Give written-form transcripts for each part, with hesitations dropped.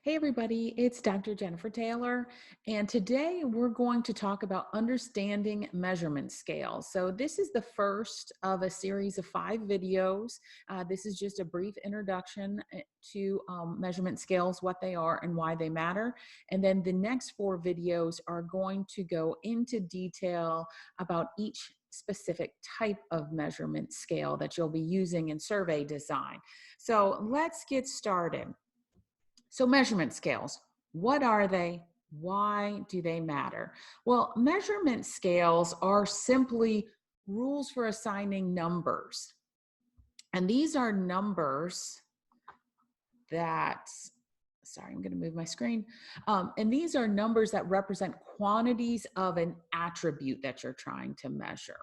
Hey everybody, it's Dr. Jennifer Taylor, and today we're going to talk about understanding measurement scales. So this is the first of a series of 5 videos. This is just a brief introduction to measurement scales, what they are and why they matter. And then the next 4 videos are going to go into detail about each specific type of measurement scale that you'll be using in survey design. So let's get started. So measurement scales, what are they? Why do they matter? Well, measurement scales are simply rules for assigning numbers. And these are numbers that, sorry, I'm going to move my screen. And these are numbers that represent quantities of an attribute that you're trying to measure.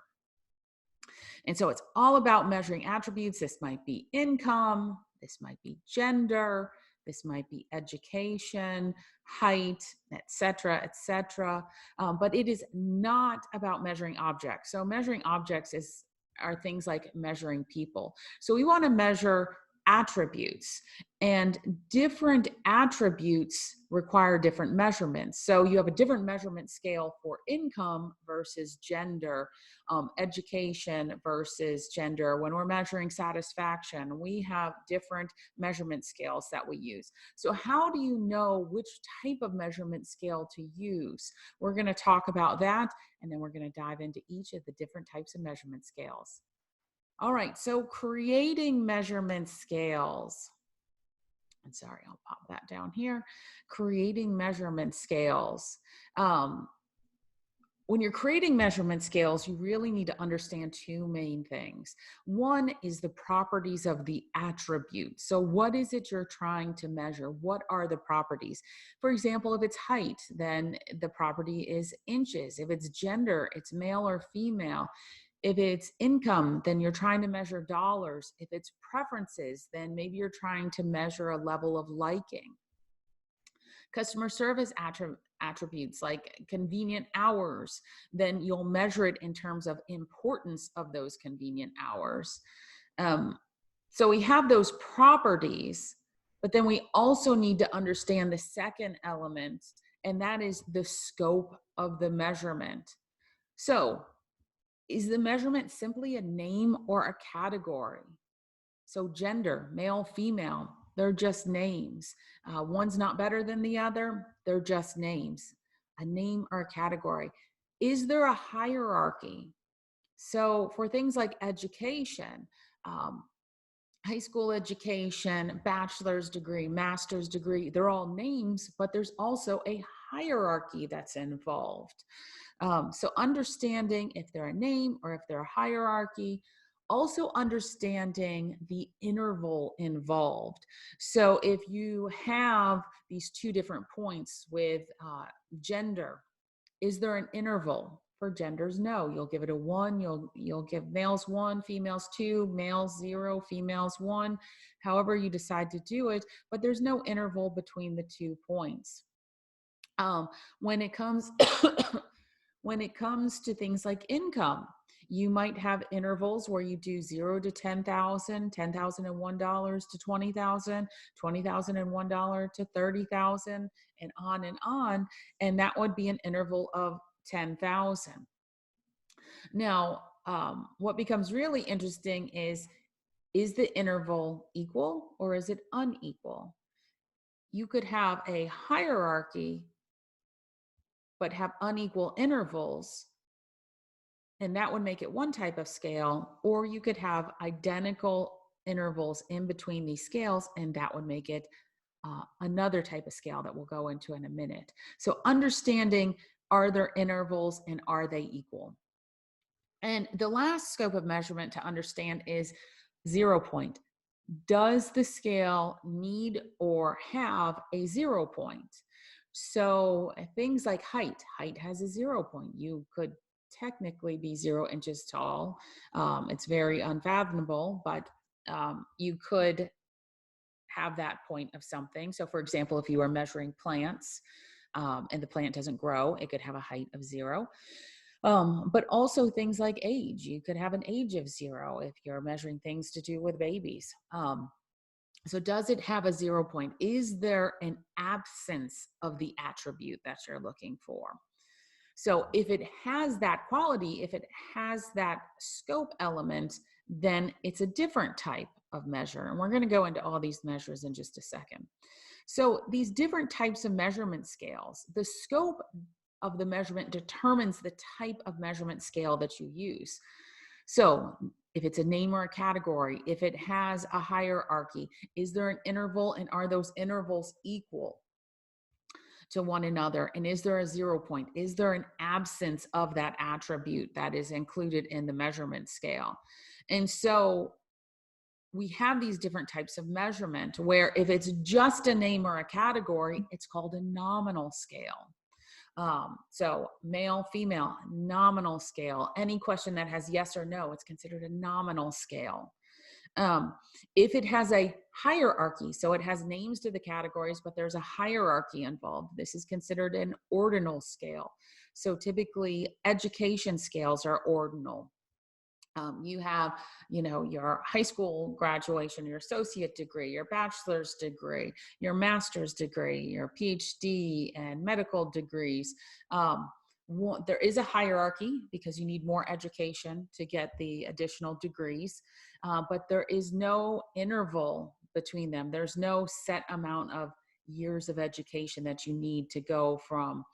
And so it's all about measuring attributes. This might be income, this might be gender, this might be education, height, etc., etc. But it is not about measuring objects. So measuring objects are things like measuring people. So we want to measure attributes, and different attributes require different measurements. So you have a different measurement scale for income versus gender, education versus gender. When we're measuring satisfaction, we have different measurement scales that we use. So how do you know which type of measurement scale to use? We're going to talk about that, and then we're going to dive into each of the different types of measurement scales. All right, so creating measurement scales. And sorry, I'll pop that down here. Creating measurement scales. When you're creating measurement scales, you really need to understand 2 main things. One is the properties of the attribute. So what is it you're trying to measure? What are the properties? For example, if it's height, then the property is inches. If it's gender, it's male or female. If it's income, then you're trying to measure dollars. If it's preferences, then maybe you're trying to measure a level of liking. Customer service attributes like convenient hours, then you'll measure it in terms of importance of those convenient hours. So we have those properties, but then we also need to understand the second element, and that is the scope of the measurement. So is the measurement simply a name or a category? So gender, male, female, they're just names. One's not better than the other, they're just names, a name or a category. Is there a hierarchy? So for things like education, high school education, bachelor's degree, master's degree, they're all names, but there's also a hierarchy that's involved. So understanding if they're a name or if they're a hierarchy, also understanding the interval involved. So if you have these 2 different points with gender, is there an interval? For genders, no. You'll give it a 1. You'll give males 1, females 2, males 0, females 1. However you decide to do it, but there's no interval between the 2 points. When it comes when it comes to things like income, you might have intervals where you do 0 to 10,000, $10,001 to 20,000, $20,001 to 30,000, and on, and that would be an interval of 10,000. Now, what becomes really interesting is the interval equal or is it unequal? You could have a hierarchy but have unequal intervals, and that would make it one type of scale, or you could have identical intervals in between these scales, and that would make it another type of scale that we'll go into in a minute. So understanding, are there intervals and are they equal? And the last scope of measurement to understand is 0 point. Does the scale need or have a 0 point? So things like height has a 0 point. You could technically be 0 inches tall. It's very unfathomable, but you could have that point of something. So for example, if you are measuring plants and the plant doesn't grow, it could have a height of 0. But also things like age. You could have an age of 0 if you're measuring things to do with babies. So does it have a 0 point? Is there an absence of the attribute that you're looking for? So if it has that quality, if it has that scope element, then it's a different type of measure. And we're going to go into all these measures in just a second. So these different types of measurement scales, the scope of the measurement determines the type of measurement scale that you use. So if it's a name or a category, if it has a hierarchy, is there an interval, and are those intervals equal to one another? And is there a 0 point? Is there an absence of that attribute that is included in the measurement scale? And so we have these different types of measurement where if it's just a name or a category, it's called a nominal scale. So male, female, nominal scale. Any question that has yes or no, it's considered a nominal scale. If it has a hierarchy, so it has names to the categories, but there's a hierarchy involved, this is considered an ordinal scale. So typically education scales are ordinal. You have, your high school graduation, your associate degree, your bachelor's degree, your master's degree, your PhD, and medical degrees. There is a hierarchy because you need more education to get the additional degrees, but there is no interval between them. There's no set amount of years of education that you need to go from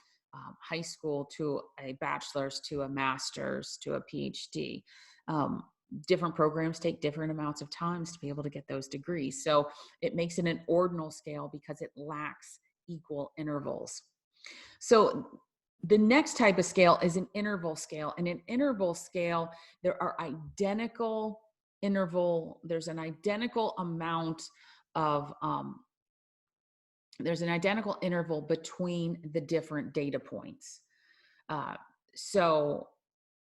high school to a bachelor's to a master's to a PhD. Um, Different programs take different amounts of times to be able to get those degrees. So it makes it an ordinal scale because it lacks equal intervals. So the next type of scale is an interval scale. And an interval scale, there are identical interval, there's an identical amount of, there's an identical interval between the different data points. So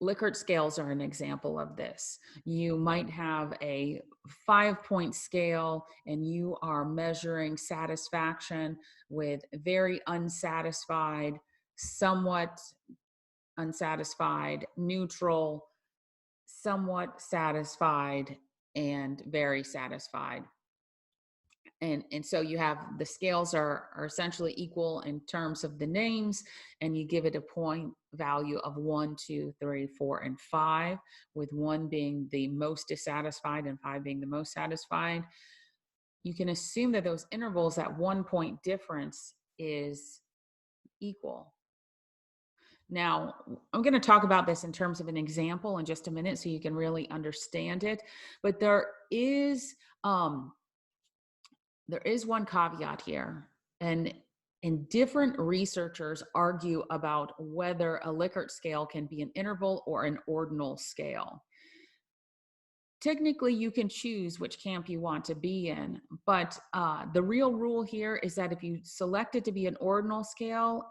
Likert scales are an example of this. You might have a 5-point scale and you are measuring satisfaction with very unsatisfied, somewhat unsatisfied, neutral, somewhat satisfied, and very satisfied. And so you have the scales are essentially equal in terms of the names, and you give it a point value of 1, 2, 3, 4, and 5, with 1 being the most dissatisfied and 5 being the most satisfied. You can assume that those intervals, that 1 point difference, is equal. Now, I'm going to talk about this in terms of an example in just a minute so you can really understand it, but there is one caveat here, and different researchers argue about whether a Likert scale can be an interval or an ordinal scale. Technically, you can choose which camp you want to be in, but the real rule here is that if you select it to be an ordinal scale,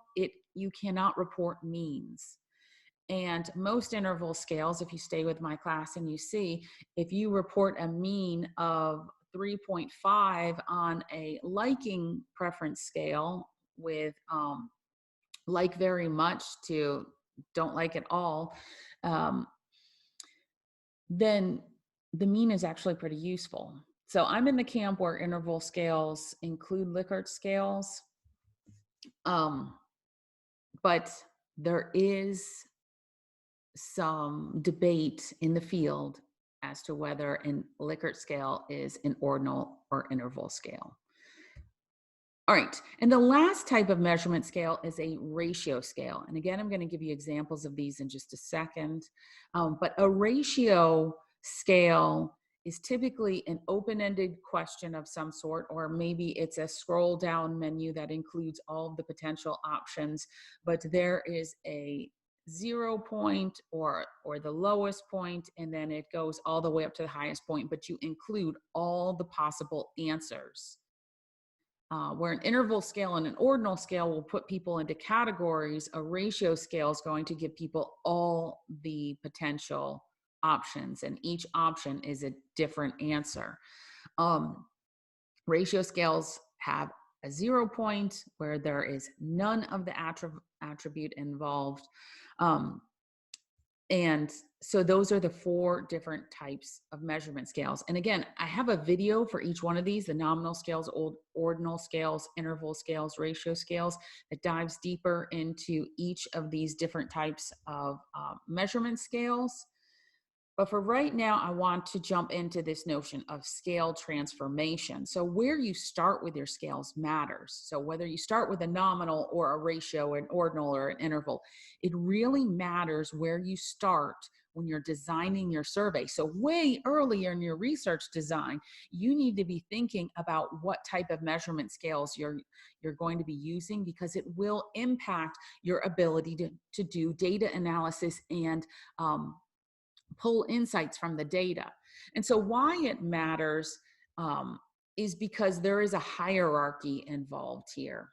you cannot report means. And most interval scales, if you stay with my class and you see, if you report a mean of 3.5 on a liking preference scale with like very much to don't like at all, then the mean is actually pretty useful. So I'm in the camp where interval scales include Likert scales, but there is some debate in the field as to whether an Likert scale is an ordinal or interval scale. All right, and the last type of measurement scale is a ratio scale. And again, I'm going to give you examples of these in just a second. But a ratio scale is typically an open-ended question of some sort, or maybe it's a scroll down menu that includes all of the potential options, but there is a 0 point or the lowest point, and then it goes all the way up to the highest point, but you include all the possible answers. Where an interval scale and an ordinal scale will put people into categories, a ratio scale is going to give people all the potential options, and each option is a different answer. Ratio scales have a 0 point where there is none of the attribute involved. And so those are the 4 different types of measurement scales. And again, I have a video for each one of these, the nominal scales, ordinal scales, interval scales, ratio scales, that dives deeper into each of these different types of measurement scales. But for right now, I want to jump into this notion of scale transformation. So where you start with your scales matters. So whether you start with a nominal or a ratio, an ordinal or an interval, it really matters where you start when you're designing your survey. So way earlier in your research design, you need to be thinking about what type of measurement scales you're going to be using, because it will impact your ability to do data analysis and pull insights from the data. And so why it matters is because there is a hierarchy involved here.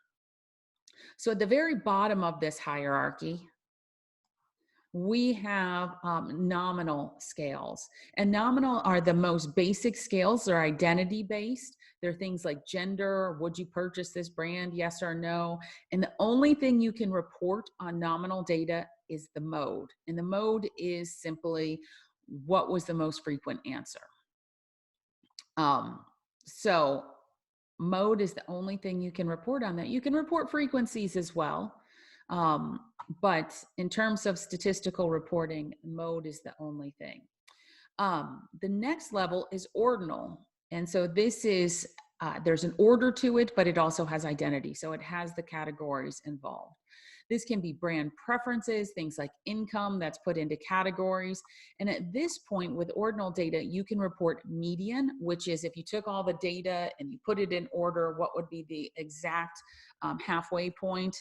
So at the very bottom of this hierarchy, we have nominal scales. And nominal are the most basic scales. They're identity based. They're things like gender, would you purchase this brand, yes or no. And the only thing you can report on nominal data is the mode. And the mode is simply what was the most frequent answer. So mode is the only thing you can report on that. You can report frequencies as well. But in terms of statistical reporting, mode is the only thing. The next level is ordinal. And so this is, there's an order to it, but it also has identity. So it has the categories involved. This can be brand preferences, things like income that's put into categories. And at this point with ordinal data, you can report median, which is if you took all the data and you put it in order, what would be the exact halfway point,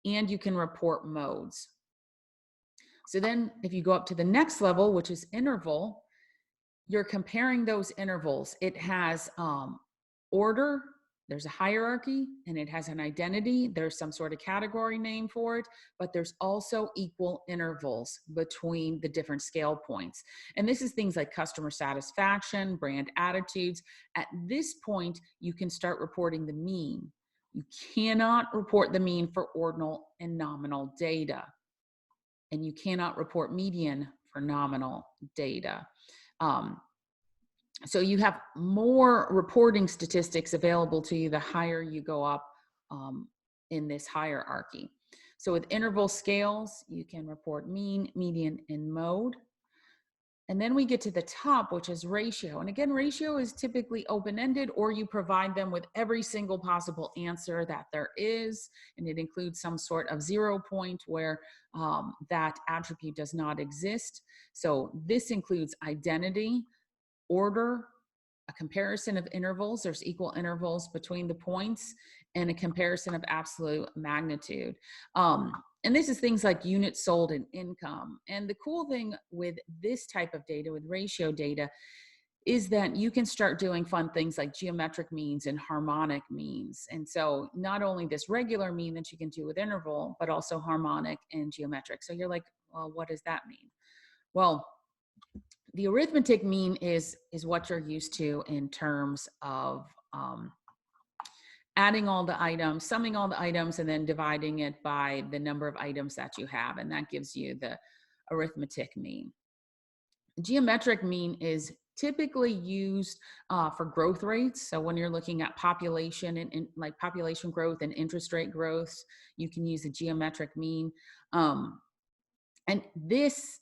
and you can report modes. So then if you go up to the next level, which is interval, you're comparing those intervals. It has order, there's a hierarchy, and it has an identity. There's some sort of category name for it, but there's also equal intervals between the different scale points. And this is things like customer satisfaction, brand attitudes. At this point, you can start reporting the mean. You cannot report the mean for ordinal and nominal data. And you cannot report median for nominal data. So you have more reporting statistics available to you the higher you go up in this hierarchy. So with interval scales, you can report mean, median, and mode. And then we get to the top, which is ratio. And again, ratio is typically open-ended, or you provide them with every single possible answer that there is. And it includes some sort of 0 point where that attribute does not exist. So this includes identity, order, a comparison of intervals, there's equal intervals between the points, and a comparison of absolute magnitude. And this is things like units sold and income. And the cool thing with this type of data, with ratio data, is that you can start doing fun things like geometric means and harmonic means. And so not only this regular mean that you can do with interval, but also harmonic and geometric. So you're like, well, what does that mean? Well, the arithmetic mean is what you're used to in terms of adding all the items, summing all the items, and then dividing it by the number of items that you have. And that gives you the arithmetic mean. Geometric mean is typically used for growth rates. So when you're looking at population and like population growth and interest rate growth, you can use a geometric mean. And this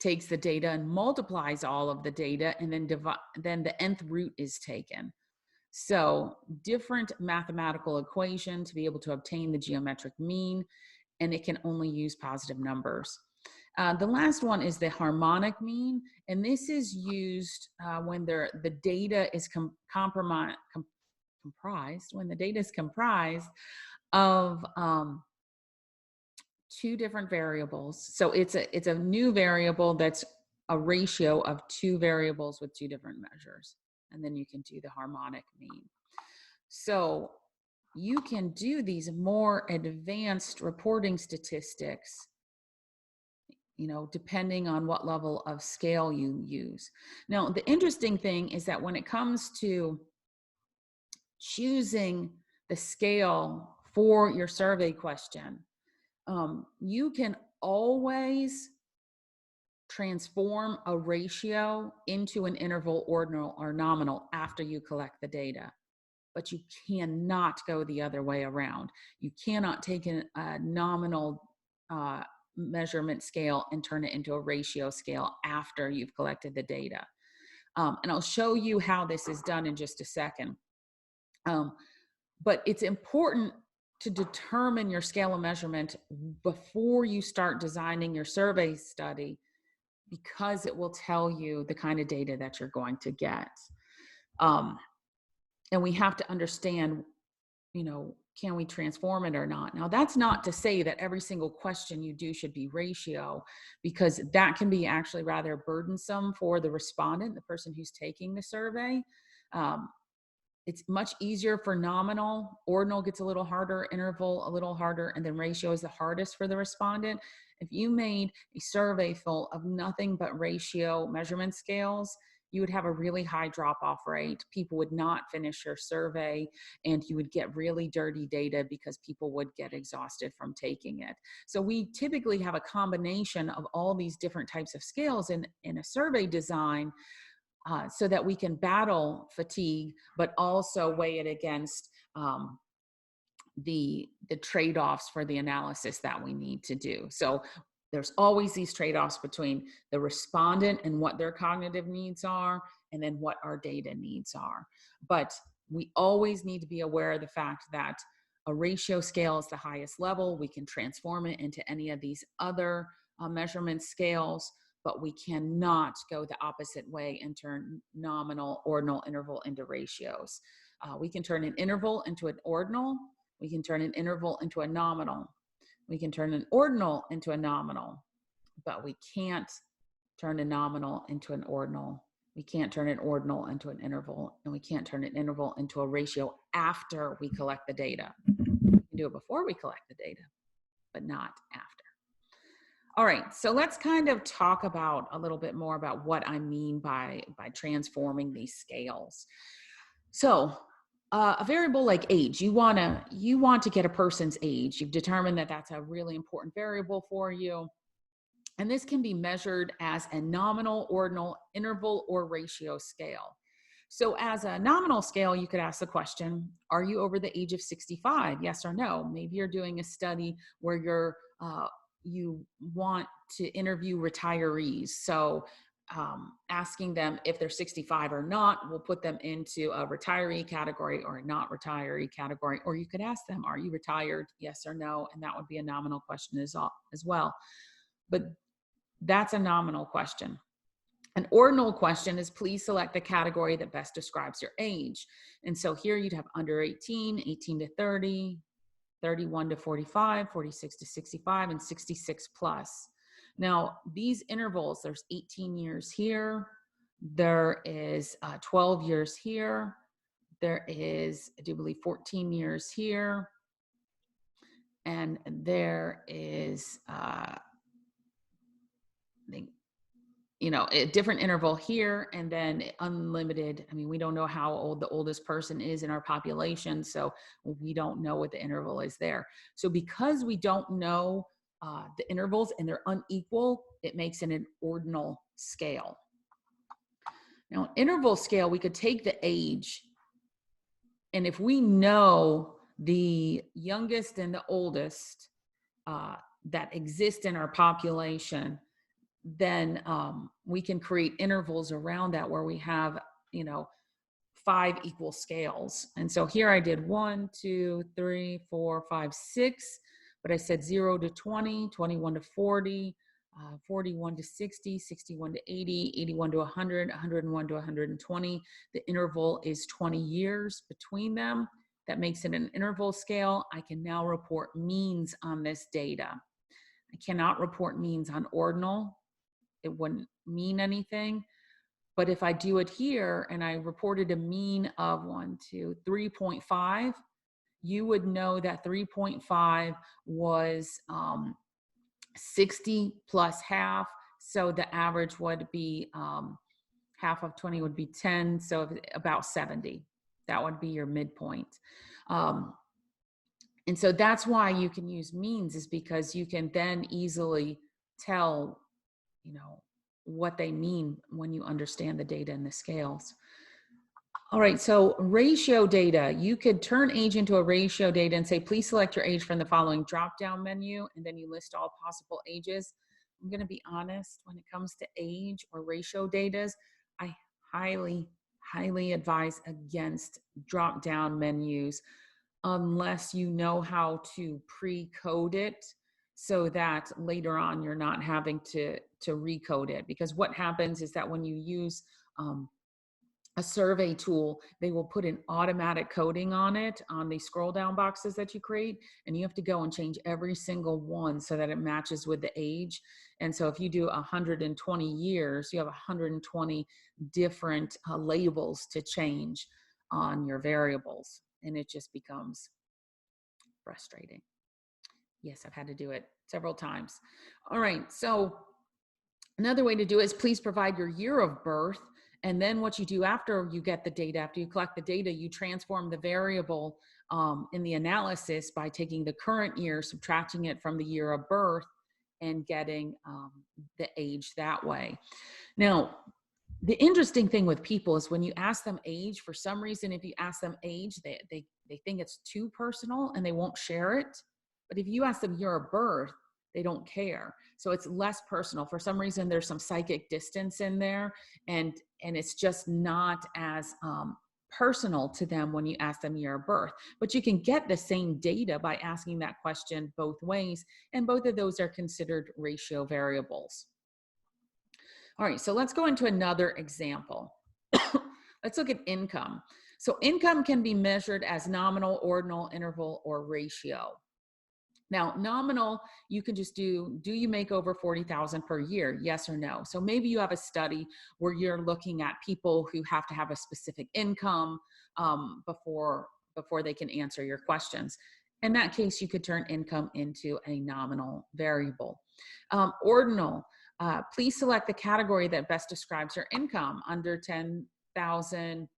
takes the data and multiplies all of the data, and then the nth root is taken. So different mathematical equation to be able to obtain the geometric mean, and it can only use positive numbers. The last one is the harmonic mean, and this is used when the data is comprised of two different variables. So it's a new variable that's a ratio of two variables with two different measures. And then you can do the harmonic mean. So you can do these more advanced reporting statistics, you know, depending on what level of scale you use. Now, the interesting thing is that when it comes to choosing the scale for your survey question, you can always transform a ratio into an interval, ordinal, or nominal after you collect the data. But you cannot go the other way around. You cannot take a nominal measurement scale and turn it into a ratio scale after you've collected the data. And I'll show you how this is done in just a second. But it's important to determine your scale of measurement before you start designing your survey study, because it will tell you the kind of data that you're going to get. And we have to understand, can we transform it or not? Now, that's not to say that every single question you do should be ratio, because that can be actually rather burdensome for the respondent, the person who's taking the survey. It's much easier for nominal. Ordinal gets a little harder, interval a little harder, and then ratio is the hardest for the respondent. If you made a survey full of nothing but ratio measurement scales, you would have a really high drop-off rate. People would not finish your survey, and you would get really dirty data because people would get exhausted from taking it. So we typically have a combination of all these different types of scales in a survey design, so that we can battle fatigue, but also weigh it against the trade-offs for the analysis that we need to do. So there's always these trade-offs between the respondent and what their cognitive needs are, and then what our data needs are. But we always need to be aware of the fact that a ratio scale is the highest level. We can transform it into any of these other measurement scales, but we cannot go the opposite way and turn nominal, ordinal, interval into ratios. We can turn an interval into an ordinal. We can turn an interval into a nominal. We can turn an ordinal into a nominal, but we can't turn a nominal into an ordinal. We can't turn an ordinal into an interval, and we can't turn an interval into a ratio after we collect the data. We can do it before we collect the data, but not after. All right, so let's kind of talk about a little bit more about what I mean by transforming these scales. So a variable like age, you want to get a person's age. You've determined that that's a really important variable for you. And this can be measured as a nominal, ordinal, interval, or ratio scale. So as a nominal scale, you could ask the question, are you over the age of 65? Yes or no. Maybe you're doing a study where you want to interview retirees. So asking them if they're 65 or not will put them into a retiree category or a not retiree category. Or you could ask them, are you retired? Yes or no. And that would be a nominal question as well. But that's a nominal question. An ordinal question is, please select the category that best describes your age. And so here you'd have under 18, 18 to 30, 31 to 45, 46 to 65, and 66 plus. Now, these intervals, there's 18 years here, there is 12 years here, there is, I do believe, 14 years here, and there is, a different interval here, and then unlimited. I mean, we don't know how old the oldest person is in our population, so we don't know what the interval is there. So because we don't know the intervals and they're unequal, it makes it an ordinal scale. Now, interval scale, we could take the age, and if we know the youngest and the oldest that exist in our population, then we can create intervals around that where we have, 5 equal scales. And so here I did 1, 2, 3, 4, 5, 6, but I said 0 to 20, 21 to 40, 41 to 60, 61 to 80, 81 to 100, 101 to 120. The interval is 20 years between them. That makes it an interval scale. I can now report means on this data. I cannot report means on ordinal. It wouldn't mean anything. But if I do it here and I reported a mean of 3.5, you would know that 3.5 was 60 plus half. So the average would be half of 20 would be 10. So about 70. That would be your midpoint. And so that's why you can use means, is because you can then easily tell, what they mean when you understand the data and the scales. All right, so ratio data. You could turn age into a ratio data and say, please select your age from the following drop-down menu, and then you list all possible ages. I'm gonna be honest, when it comes to age or ratio data, I highly advise against drop-down menus unless you know how to pre-code it so that later on you're not having to recode it. Because what happens is that when you use a survey tool, they will put an automatic coding on it on the scroll down boxes that you create, and you have to go and change every single one so that it matches with the age. And so if you do 120 years, you have 120 different labels to change on your variables, and it just becomes frustrating. Yes, I've had to do it several times. All right, so another way to do it is please provide your year of birth. And then what you do after you get the data, after you collect the data, you transform the variable in the analysis by taking the current year, subtracting it from the year of birth, and getting the age that way. Now, the interesting thing with people is when you ask them age, for some reason, if you ask them age, they think it's too personal and they won't share it. But if you ask them year of birth, they don't care. So it's less personal. For some reason, there's some psychic distance in there, and it's just not as personal to them when you ask them year of birth. But you can get the same data by asking that question both ways, and both of those are considered ratio variables. All right, so let's go into another example. Let's look at income. So income can be measured as nominal, ordinal, interval, or ratio. Now, nominal, you can just do you make over 40,000 per year? Yes or no. So maybe you have a study where you're looking at people who have to have a specific income before they can answer your questions. In that case, you could turn income into a nominal variable. Ordinal, please select the category that best describes your income under 10,000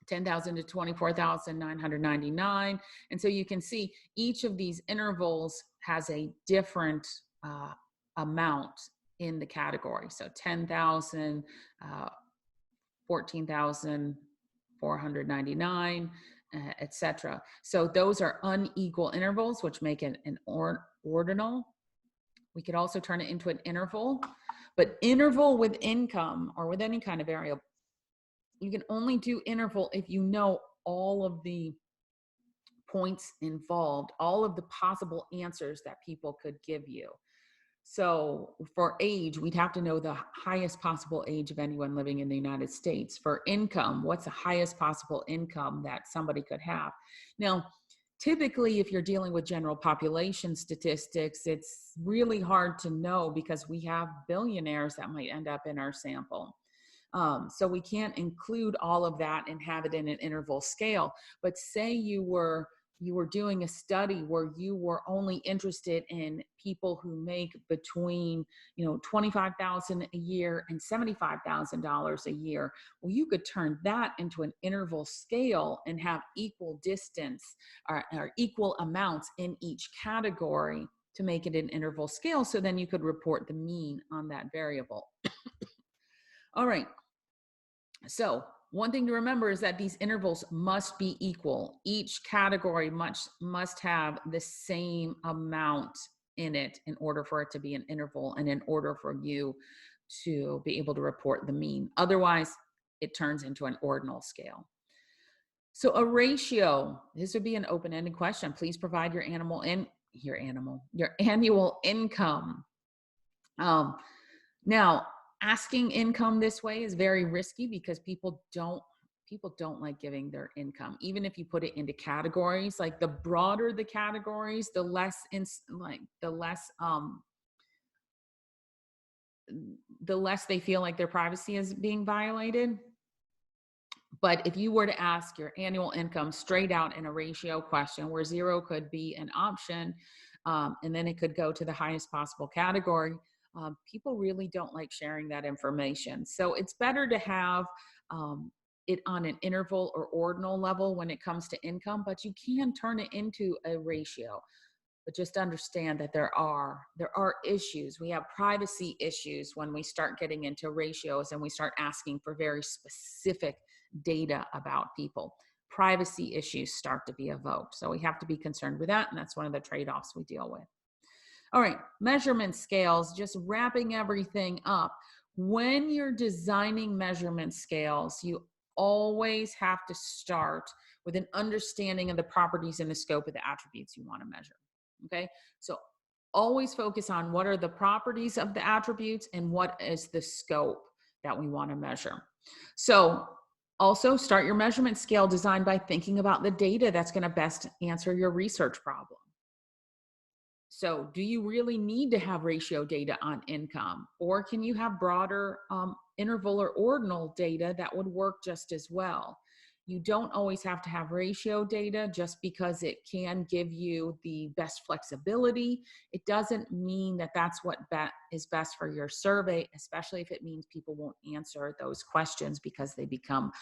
to 24,999. And so you can see each of these intervals has a different amount in the category. So 10,000, 14,499, etc. So those are unequal intervals, which make it an ordinal. We could also turn it into an interval, but interval with income or with any kind of variable, you can only do interval if you know all of the points involved, all of the possible answers that people could give you. So for age, we'd have to know the highest possible age of anyone living in the United States. For income, what's the highest possible income that somebody could have? Now, typically, if you're dealing with general population statistics, it's really hard to know because we have billionaires that might end up in our sample. So we can't include all of that and have it in an interval scale. But say you were doing a study where you were only interested in people who make between $25,000 a year and $75,000 a year. Well, you could turn that into an interval scale and have equal distance or equal amounts in each category to make it an interval scale. So then you could report the mean on that variable. All right. So one thing to remember is that these intervals must be equal. Each category must have the same amount in it in order for it to be an interval and in order for you to be able to report the mean. Otherwise, it turns into an ordinal scale. So a ratio, this would be an open-ended question. Please provide your annual income. Now, asking income this way is very risky because people don't like giving their income, even if you put it into categories. Like the broader the categories, the less they feel like their privacy is being violated. But if you were to ask your annual income straight out in a ratio question where 0 could be an option, and then it could go to the highest possible category, people really don't like sharing that information. So it's better to have it on an interval or ordinal level when it comes to income, but you can turn it into a ratio. but just understand that there are issues. We have privacy issues when we start getting into ratios and we start asking for very specific data about people. Privacy issues start to be evoked. So we have to be concerned with that, and that's one of the trade-offs we deal with. All right, measurement scales, just wrapping everything up. When you're designing measurement scales, you always have to start with an understanding of the properties and the scope of the attributes you want to measure. Okay, so always focus on what are the properties of the attributes and what is the scope that we want to measure. So also start your measurement scale design by thinking about the data that's going to best answer your research problem. So do you really need to have ratio data on income, or can you have broader interval or ordinal data that would work just as well? You don't always have to have ratio data just because it can give you the best flexibility. It doesn't mean that that's what is best for your survey, especially if it means people won't answer those questions because they become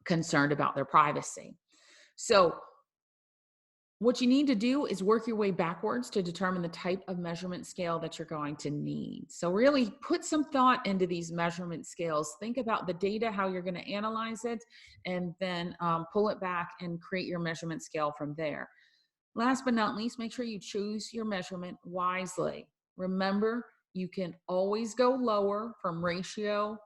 concerned about their privacy. So what you need to do is work your way backwards to determine the type of measurement scale that you're going to need. So really put some thought into these measurement scales. Think about the data, how you're going to analyze it, and then pull it back and create your measurement scale from there. Last but not least, make sure you choose your measurement wisely. Remember, you can always go lower from ratio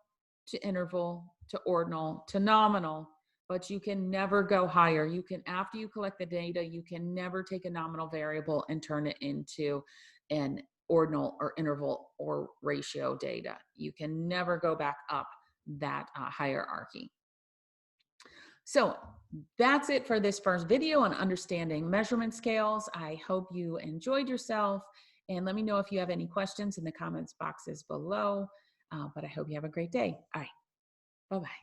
to interval to ordinal to nominal, but you can never go higher. You can, after you collect the data, you can never take a nominal variable and turn it into an ordinal or interval or ratio data. You can never go back up that hierarchy. So that's it for this first video on understanding measurement scales. I hope you enjoyed yourself, and let me know if you have any questions in the comments boxes below. But I hope you have a great day. All right, bye-bye.